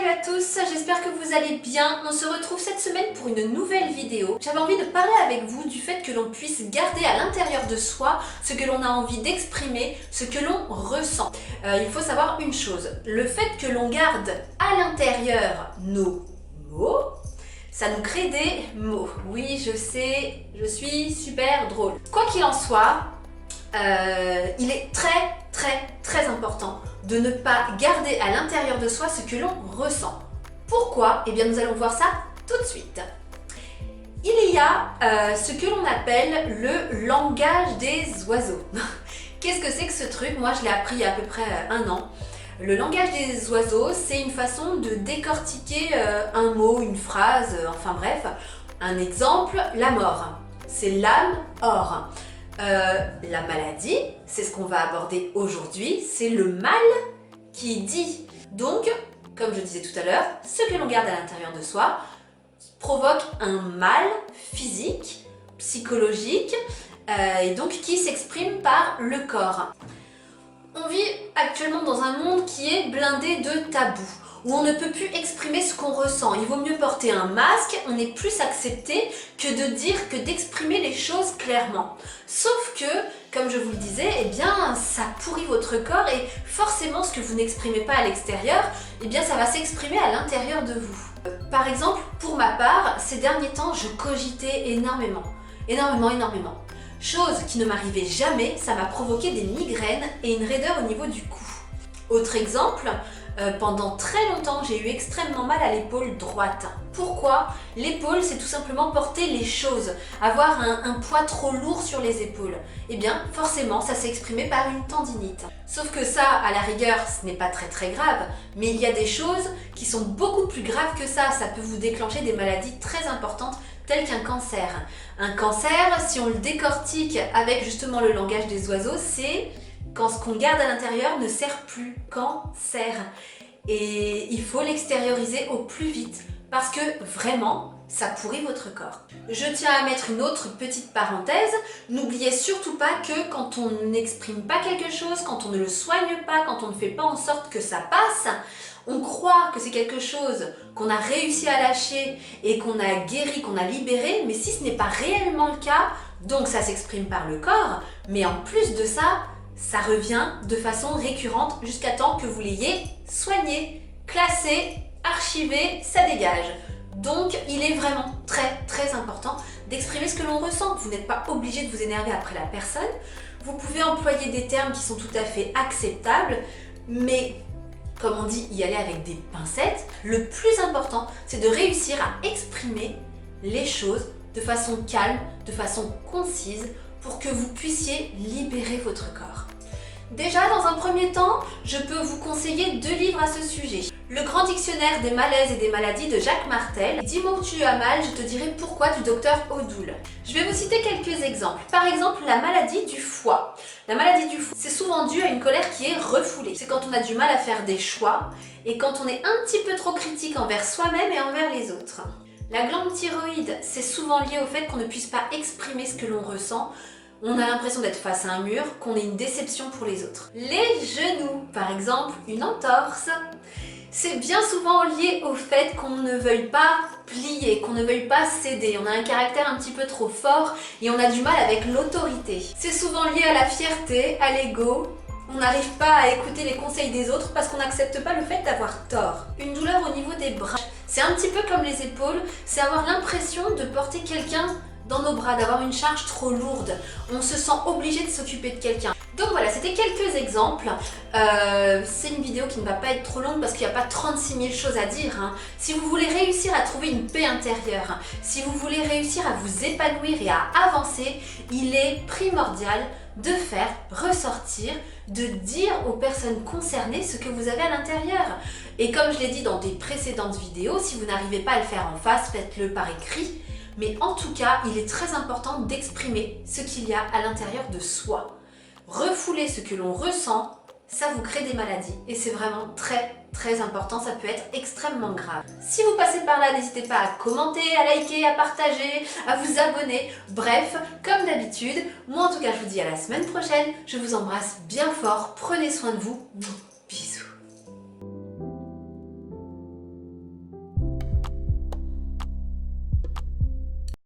Salut à tous, j'espère que vous allez bien. On se retrouve cette semaine pour une nouvelle vidéo. J'avais envie de parler avec vous du fait que l'on puisse garder à l'intérieur de soi ce que l'on a envie d'exprimer, ce que l'on ressent. Il faut savoir une chose, le fait que l'on garde à l'intérieur nos mots, ça nous crée des mots. Oui, je sais, je suis super drôle. Quoi qu'il en soit, il est très important de ne pas garder à l'intérieur de soi ce que l'on ressent. Pourquoi? Eh bien nous allons voir ça tout de suite. Il y a ce que l'on appelle le langage des oiseaux. Qu'est-ce que c'est que ce truc? Moi je l'ai appris il y a à peu près un an. Le langage des oiseaux, c'est une façon de décortiquer un mot, une phrase, enfin bref. Un exemple, la mort. C'est l'âme or. La maladie, c'est ce qu'on va aborder aujourd'hui, c'est le mal qui dit. Donc, comme je disais tout à l'heure, ce que l'on garde à l'intérieur de soi provoque un mal physique, psychologique, et donc qui s'exprime par le corps. On vit actuellement dans un monde qui est blindé de tabous, où on ne peut plus exprimer ce qu'on ressent. Il vaut mieux porter un masque, on est plus accepté que de dire, que d'exprimer les choses clairement. Sauf que, comme je vous le disais, eh bien, ça pourrit votre corps et forcément ce que vous n'exprimez pas à l'extérieur, eh bien, ça va s'exprimer à l'intérieur de vous. Par exemple, pour ma part, ces derniers temps, je cogitais énormément. Chose qui ne m'arrivait jamais, ça m'a provoqué des migraines et une raideur au niveau du cou. Autre exemple, pendant très longtemps, j'ai eu extrêmement mal à l'épaule droite. Pourquoi? L'épaule, c'est tout simplement porter les choses, avoir un poids trop lourd sur les épaules. Eh bien, forcément, ça s'est exprimé par une tendinite. Sauf que ça, à la rigueur, ce n'est pas très grave, mais il y a des choses qui sont beaucoup plus graves que ça. Ça peut vous déclencher des maladies très importantes, telles qu'un cancer. Un cancer, si on le décortique avec justement le langage des oiseaux, c'est quand ce qu'on garde à l'intérieur ne sert plus, cancer. Et il faut l'extérioriser au plus vite parce que vraiment, ça pourrit votre corps. Je tiens à mettre une autre petite parenthèse. N'oubliez surtout pas que quand on n'exprime pas quelque chose, quand on ne le soigne pas, quand on ne fait pas en sorte que ça passe, on croit que c'est quelque chose qu'on a réussi à lâcher et qu'on a guéri, qu'on a libéré, mais si ce n'est pas réellement le cas, donc ça s'exprime par le corps, mais en plus de ça, ça revient de façon récurrente jusqu'à temps que vous l'ayez soigné, classé, archivé, ça dégage. Donc il est vraiment très important d'exprimer ce que l'on ressent. Vous n'êtes pas obligé de vous énerver après la personne. Vous pouvez employer des termes qui sont tout à fait acceptables, mais comme on dit, y aller avec des pincettes. Le plus important, c'est de réussir à exprimer les choses de façon calme, de façon concise, pour que vous puissiez libérer votre corps. Déjà, dans un premier temps, je peux vous conseiller 2 livres à ce sujet. Le grand dictionnaire des malaises et des maladies de Jacques Martel. Dis-moi où tu as mal, je te dirai pourquoi du docteur Odoul. Je vais vous citer quelques exemples. Par exemple, la maladie du foie. La maladie du foie, c'est souvent dû à une colère qui est refoulée. C'est quand on a du mal à faire des choix et quand on est un petit peu trop critique envers soi-même et envers les autres. La glande thyroïde, c'est souvent lié au fait qu'on ne puisse pas exprimer ce que l'on ressent. On a l'impression d'être face à un mur, qu'on ait une déception pour les autres. Les genoux, par exemple, une entorse. C'est bien souvent lié au fait qu'on ne veuille pas plier, qu'on ne veuille pas céder. On a un caractère un petit peu trop fort et on a du mal avec l'autorité. C'est souvent lié à la fierté, à l'ego. On n'arrive pas à écouter les conseils des autres parce qu'on n'accepte pas le fait d'avoir tort. Une douleur au niveau des bras. C'est un petit peu comme les épaules, c'est avoir l'impression de porter quelqu'un dans nos bras, d'avoir une charge trop lourde. On se sent obligé de s'occuper de quelqu'un. Donc voilà, c'était quelques exemples. C'est une vidéo qui ne va pas être trop longue parce qu'il n'y a pas 36 000 choses à dire. Si vous voulez réussir à trouver une paix intérieure, si vous voulez réussir à vous épanouir et à avancer, il est primordial de faire ressortir, de dire aux personnes concernées ce que vous avez à l'intérieur. Et comme je l'ai dit dans des précédentes vidéos, si vous n'arrivez pas à le faire en face, faites-le par écrit. Mais en tout cas, il est très important d'exprimer ce qu'il y a à l'intérieur de soi. Refouler ce que l'on ressent, ça vous crée des maladies. Et c'est vraiment très important, ça peut être extrêmement grave. Si vous passez par là, n'hésitez pas à commenter, à liker, à partager, à vous abonner. Bref, comme d'habitude, moi en tout cas je vous dis à la semaine prochaine. Je vous embrasse bien fort, prenez soin de vous.